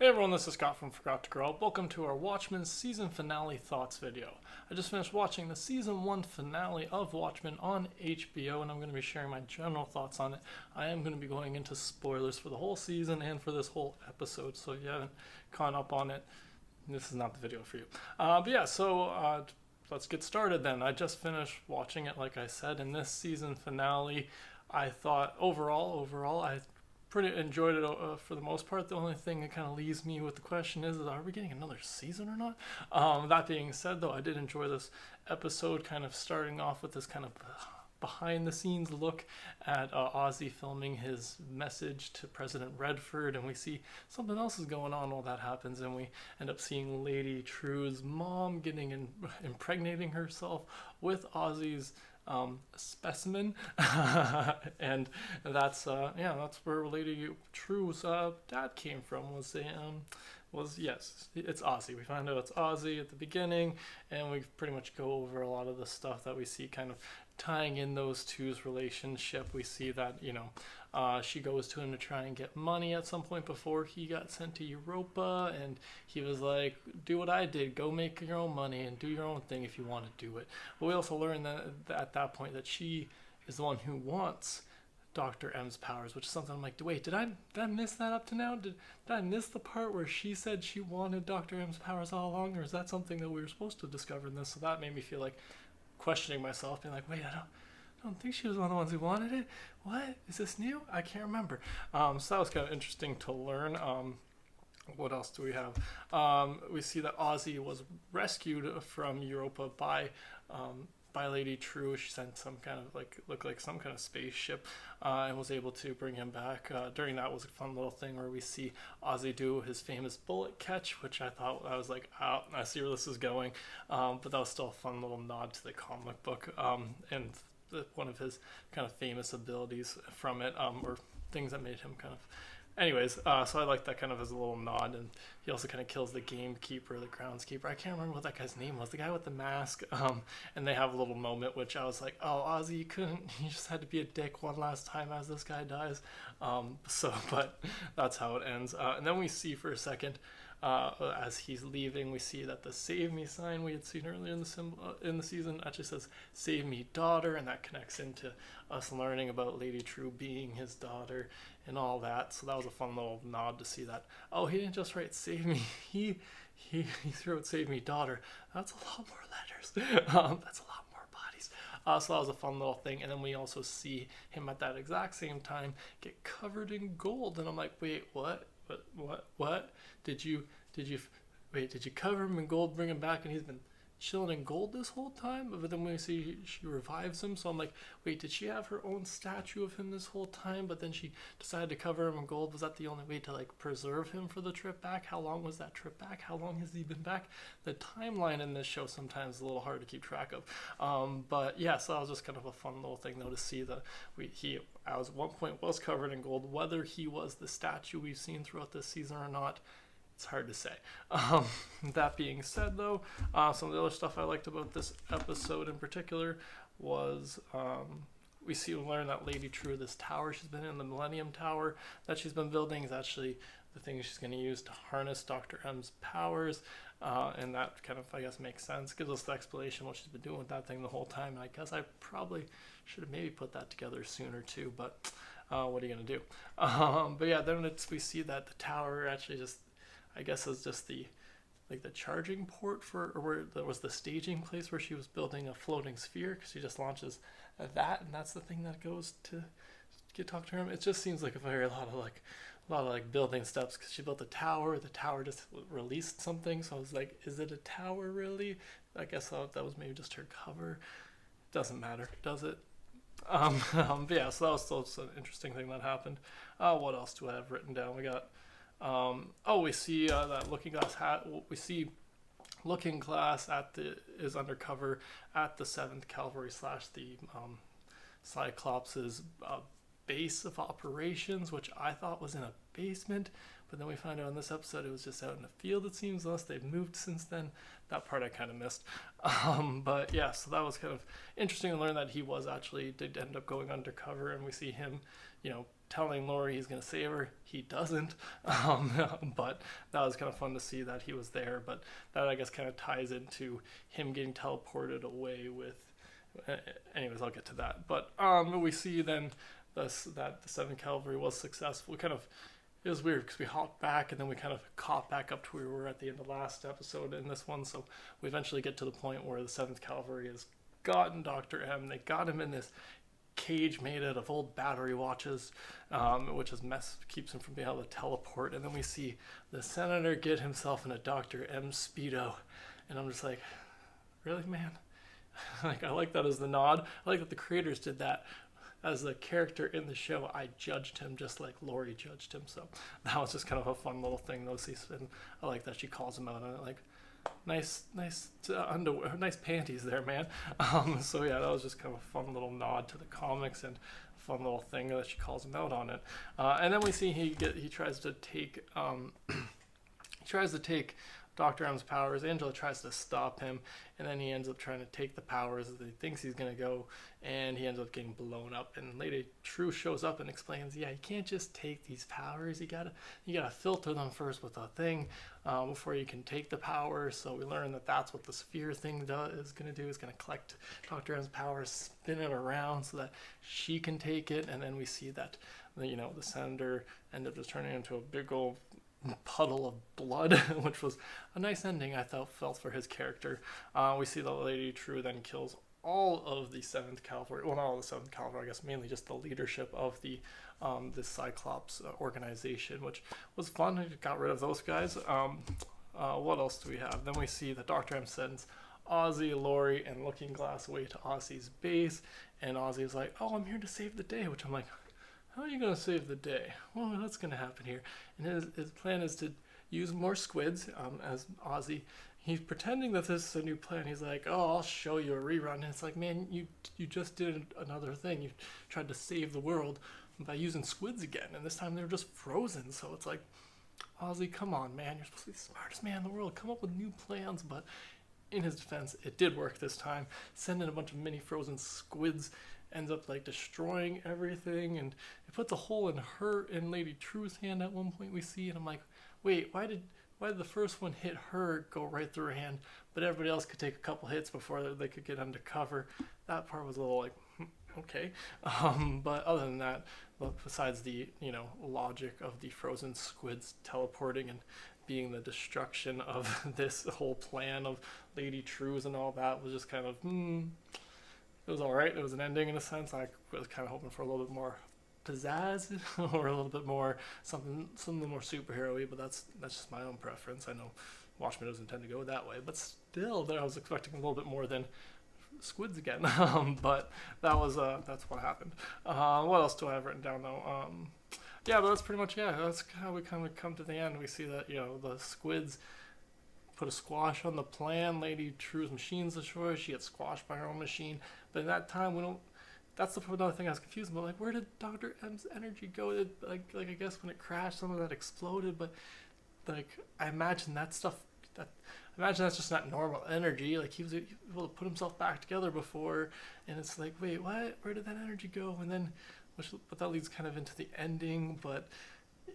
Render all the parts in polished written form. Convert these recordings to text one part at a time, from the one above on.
Hey everyone, this is Scott from Forgot to Grow. Welcome to our Watchmen season finale thoughts video. I just finished watching the season 1 finale of Watchmen on HBO, and I'm going to be sharing my general thoughts on it. I am going to be going into spoilers for the whole season and for this whole episode, so if you haven't caught up on it, this is not the video for you. Let's get started then. I just finished watching it, like I said, in this season finale. I thought overall, I pretty enjoyed it for the most part. The only thing that kind of leaves me with the question is are we getting another season or not? That being said, though, I did enjoy this episode, kind of starting off with this kind of behind the scenes look at Ozzy filming his message to President Redford, and we see something else is going on while that happens, and we end up seeing Lady True's mom impregnating herself with Ozzy's specimen. And that's where Lady True's dad came from. Yes, it's Ozzy. We find out it's Ozzy at the beginning, and we pretty much go over a lot of the stuff that we see kind of tying in those two's relationship. We see that she goes to him to try and get money at some point before he got sent to Europa, and he was like, do what I did, go make your own money and do your own thing if you want to do it. But we also learn that at that point that she is the one who wants Dr. M's powers, which is something I'm like, wait, did I miss that up to now? Did I miss the part where she said she wanted Dr. M's powers all along, or is that something that we were supposed to discover in this? So that made me feel like questioning myself, being like, wait, I don't think she was one of the ones who wanted it. What? Is this new? I can't remember. So that was kind of interesting to learn. What else do we have? We see that Ozzy was rescued from Europa by Lady True. She sent some kind of looked like some kind of spaceship, and was able to bring him back. During that was a fun little thing where we see Ozzy do his famous bullet catch, which I thought, I was like, oh, I see where this is going. But that was still a fun little nod to the comic book, and one of his kind of famous abilities from it, or things that made him kind of. Anyways, so I like that kind of as a little nod, and he also kind of kills the gamekeeper, the groundskeeper. I can't remember what that guy's name was, the guy with the mask. And they have a little moment, which I was like, oh, Ozzy, you just had to be a dick one last time as this guy dies. But that's how it ends. And then we see for a second, as he's leaving, we see that the "Save Me" sign we had seen earlier in the season actually says "Save Me, daughter," and that connects into us learning about Lady True being his daughter and all that. So that was a fun little nod to see that. Oh, he didn't just write "Save Me." He wrote "Save Me, daughter." That's a lot more letters. That's a lot more bodies. So that was a fun little thing. And then we also see him at that exact same time get covered in gold, and I'm like, wait, what? What? Did you cover him in gold, bring him back, and he's been chilling in gold this whole time? But then we see she revives him, so I'm like, wait, did she have her own statue of him this whole time, but then she decided to cover him in gold? Was that the only way to preserve him for the trip back? How long was that trip back? How long has he been back? The timeline in this show sometimes is a little hard to keep track of. But yeah, so that was just kind of a fun little thing though, to see that he at one point was covered in gold. Whether he was the statue we've seen throughout this season or not, it's hard to say. That being said, though, some of the other stuff I liked about this episode in particular was we learn that Lady True, this tower she's been in, the Millennium Tower that she's been building, is actually the thing she's going to use to harness Dr. M's powers. And that kind of, I guess, makes sense. Gives us the explanation what she's been doing with that thing the whole time. I guess I probably should have maybe put that together sooner too, but what are you going to do? But yeah, then we see that the tower actually just, I guess, is just the charging port or where there was the staging place where she was building a floating sphere, because she just launches that, and that's the thing that goes to get talk to her. It just seems like a lot of building steps, because she built the tower just released something, so I was like, is it a tower really? I guess that was maybe just her cover. Doesn't matter, does it? But yeah, so that was still an interesting thing that happened. What else do I have written down? We got we see that Looking Glass hat. We see Looking Glass is undercover at the 7th Cavalry / the Cyclops' base of operations, which I thought was in a basement, but then we find out in this episode it was just out in the field, it seems, unless they've moved since then. That part I kind of missed. But yeah, so that was kind of interesting to learn that he did end up going undercover, and we see him, telling Lori he's going to save her. He doesn't. But that was kind of fun to see that he was there. But that, I guess, kind of ties into him getting teleported away with. Anyways, I'll get to that. But we see then that the 7th Cavalry was successful. It was weird because we hopped back and then we kind of caught back up to where we were at the end of last episode in this one. So we eventually get to the point where the 7th Cavalry has gotten Dr. M. They got him in this cage made out of old battery watches, which keeps him from being able to teleport. And then we see the Senator get himself in a Dr. M Speedo. And I'm just like, really, man? Like, I like that as the nod. I like that the creators did that. As the character in the show, I judged him just like Lori judged him. So that was just kind of a fun little thing, though. And I like that she calls him out on it, like, nice underwear, nice panties there, man. So yeah, that was just kind of a fun little nod to the comics and a fun little thing that she calls him out on it. And then we see he tries to take Dr. M's powers. Angela tries to stop him, and then he ends up trying to take the powers as he thinks he's going to go, and he ends up getting blown up. And Lady True shows up and explains, yeah, you can't just take these powers. You gotta filter them first with a thing before you can take the powers. So we learn that that's what the sphere thing is going to do. Is going to collect Dr. M's powers, spin it around so that she can take it, and then we see that the Senator ended up just turning into a big old puddle of blood, which was a nice ending I felt for his character. We see the Lady True then kills all of the 7th Cavalry. Well, not all the 7th Cavalry, I guess mainly just the leadership of the Cyclops organization, which was fun. I got rid of those guys. What else do we have? Then we see that Dr. M sends Ozzy, Lori, and Looking Glass away to Ozzy's base, and Ozzy's like, oh, I'm here to save the day, which I'm like, how are you going to save the day? Well, what's going to happen here? And his plan is to use more squids as Ozzy. He's pretending that this is a new plan. He's like, oh, I'll show you a rerun. And it's like, man, you just did another thing. You tried to save the world by using squids again. And this time they were just frozen. So it's like, Ozzy, come on, man. You're supposed to be the smartest man in the world. Come up with new plans. But in his defense, it did work this time. Send in a bunch of mini frozen squids. Ends up like destroying everything, and it puts a hole in Lady True's hand at one point we see, and I'm like, wait, why did the first one hit her, go right through her hand, but everybody else could take a couple hits before they could get undercover? That part was a little like, okay. But other than that, besides the logic of the frozen squids teleporting and being the destruction of this whole plan of Lady True's and all that, was just kind of it was all right. It was an ending in a sense. I was kind of hoping for a little bit more pizzazz or a little bit more something more superhero-y, but that's just my own preference. I know Watchmen doesn't tend to go that way, but still, I was expecting a little bit more than squids again. But that's what happened. What else do I have written down though? Yeah, but that's pretty much that's how we kind of come to the end. We see that the squids put a squash on the plan. Lady True's machine's destroyed. She gets squashed by her own machine. But in that time, that's another thing I was confused about. Like, where did Dr. M's energy go? Like I guess when it crashed, some of that exploded. But like, I imagine that stuff. Imagine that's just not normal energy. Like, he was able to put himself back together before, and it's like, wait, what? Where did that energy go? And then, but that leads kind of into the ending. But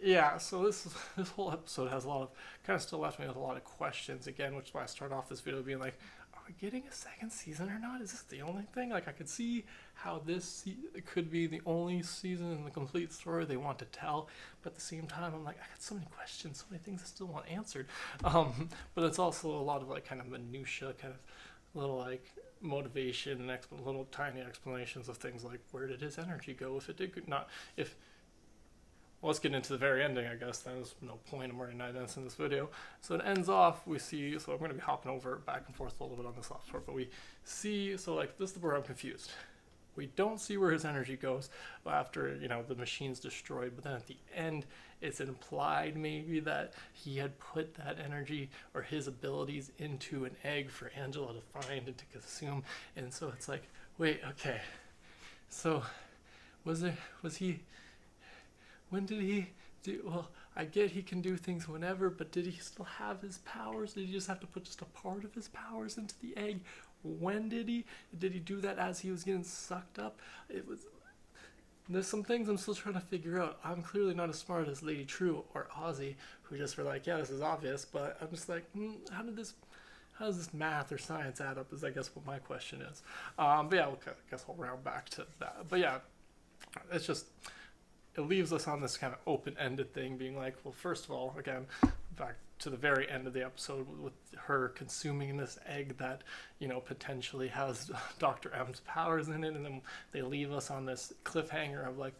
yeah, so this whole episode has a lot of, kind of still left me with a lot of questions again, which is why I start off this video being like, are we getting a second season or not? Is this the only thing? Like, I could see how it could be the only season in the complete story they want to tell, but at the same time, I'm like, I got so many questions, so many things I still want answered. But it's also a lot of like kind of minutia, kind of little like motivation and little tiny explanations of things like, where did his energy go? If it did not, well, let's get into the very ending, I guess. There's no point. I'm already 9 minutes in this video. So it ends off, we see, so I'm going to be hopping over back and forth a little bit on this last part, but we see, so like, this is where I'm confused. We don't see where his energy goes after, the machine's destroyed, but then at the end, it's implied maybe that he had put that energy or his abilities into an egg for Angela to find and to consume. And so it's like, wait, okay. So when did he do, well, I get he can do things whenever, but did he still have his powers? Did he just have to put just a part of his powers into the egg? When did he? Did he do that as he was getting sucked up? There's some things I'm still trying to figure out. I'm clearly not as smart as Lady True or Ozzy, who just were like, yeah, this is obvious, but I'm just like, how does this math or science add up is I guess what my question is. But yeah, okay, I guess I'll round back to that. But yeah, it's just, it leaves us on this kind of open-ended thing, being like, well, first of all, again, back to the very end of the episode with her consuming this egg that, potentially has Dr. M's powers in it, and then they leave us on this cliffhanger of like,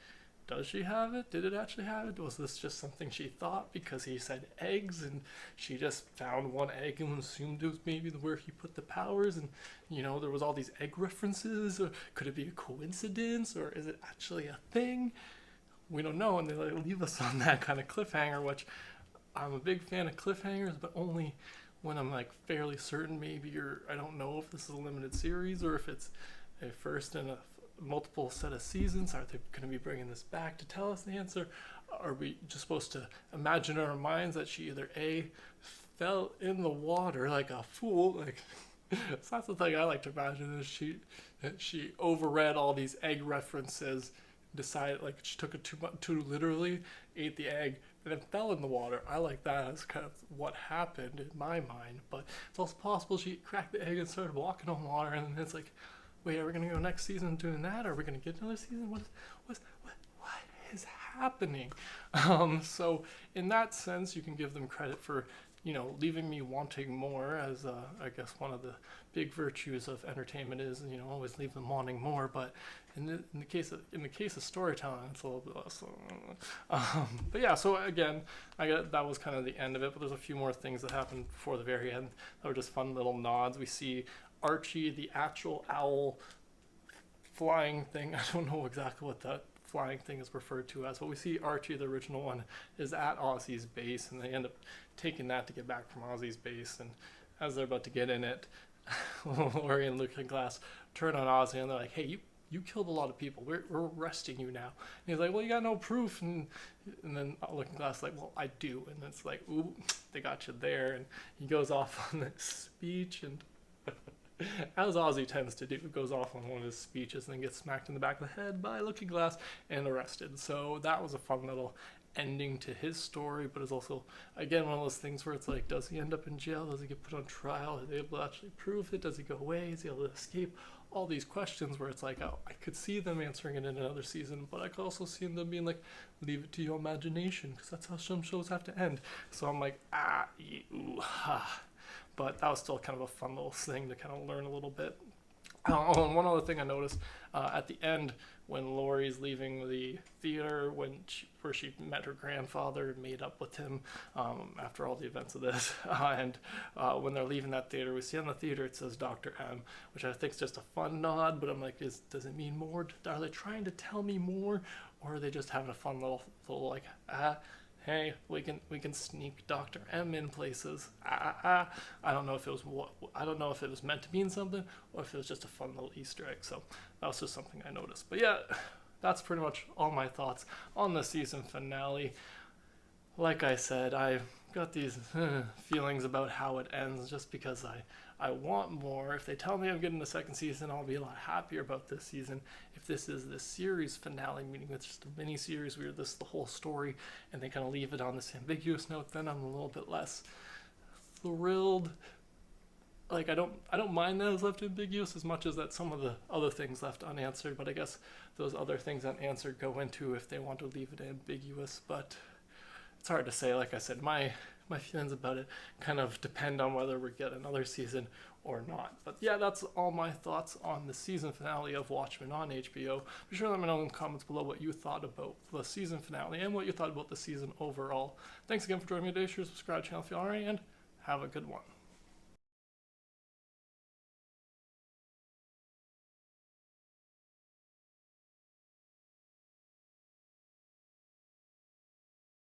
does she have it? Did it actually have it? Was this just something she thought because he said eggs and she just found one egg and assumed it was maybe where he put the powers, and there was all these egg references, or could it be a coincidence, or is it actually a thing? We don't know, and they leave us on that kind of cliffhanger, which I'm a big fan of cliffhangers, but only when I'm like fairly certain I don't know if this is a limited series or if it's a first in a multiple set of seasons. Are they going to be bringing this back to tell us the answer? Are we just supposed to imagine in our minds that she either A, fell in the water like a fool, like so that's the thing I like to imagine, is she overread all these egg references, decided like she took it too literally, ate the egg, and then fell in the water. I like that as kind of what happened in my mind, but it's also possible she cracked the egg and started walking on water, and then it's like, wait, are we gonna go next season doing that? Are we gonna get another season? What is happening? So in that sense, you can give them credit for leaving me wanting more, as I guess one of the big virtues of entertainment is, always leave them wanting more. But in the case of storytelling, it's a little bit less. But yeah, so again, that was kind of the end of it. But there's a few more things that happened before the very end that were just fun little nods. We see Archie, the actual owl flying thing. I don't know exactly what that flying thing is referred to as, but we see Archie, the original one, is at Ozzy's base, and they end up taking that to get back from Ozzy's base. And as they're about to get in it, Laurie and Looking Glass turn on Ozzy, and they're like, hey, you killed a lot of people. We're arresting you now. And he's like, well, you got no proof. And then Looking Glass is like, well, I do. And it's like, ooh, they got you there. And he goes off on this speech, and as Ozzy tends to do, goes off on one of his speeches and then gets smacked in the back of the head by Looking Glass and arrested. So that was a fun little ending to his story, but it's also, again, one of those things where it's like, does he end up in jail? Does he get put on trial? Are they able to actually prove it? Does he go away? Is he able to escape? All these questions where it's like, oh, I could see them answering it in another season, but I could also see them being like, leave it to your imagination, because that's how some shows have to end. So I'm like, but that was still kind of a fun little thing to kind of learn a little bit. And one other thing I noticed at the end, when Laurie's leaving the theater, where she met her grandfather and made up with him after all the events of this, and when they're leaving that theater, we see on the theater it says Dr. M, which I think is just a fun nod, but I'm like, does it mean more? Are they trying to tell me more, or are they just having a fun little like, hey, we can sneak Dr. M in places. I don't know if it was meant to mean something, or if it was just a fun little Easter egg. So that was just something I noticed. But yeah, that's pretty much all my thoughts on the season finale. Like I said, I've got these feelings about how it ends, just because I want more. If they tell me I'm getting the second season, I'll be a lot happier about this season. If this is the series finale, meaning it's just a mini series where this is the whole story, and they kind of leave it on this ambiguous note, then I'm a little bit less thrilled. Like I don't mind that it's left ambiguous as much as that some of the other things left unanswered. But I guess those other things unanswered go into if they want to leave it ambiguous. But it's hard to say. Like I said, my feelings about it kind of depend on whether we get another season or not. But yeah, that's all my thoughts on the season finale of Watchmen on HBO. Be sure to let me know in the comments below what you thought about the season finale and what you thought about the season overall. Thanks again for joining me today. Sure to subscribe to the channel if you already, and have a good one.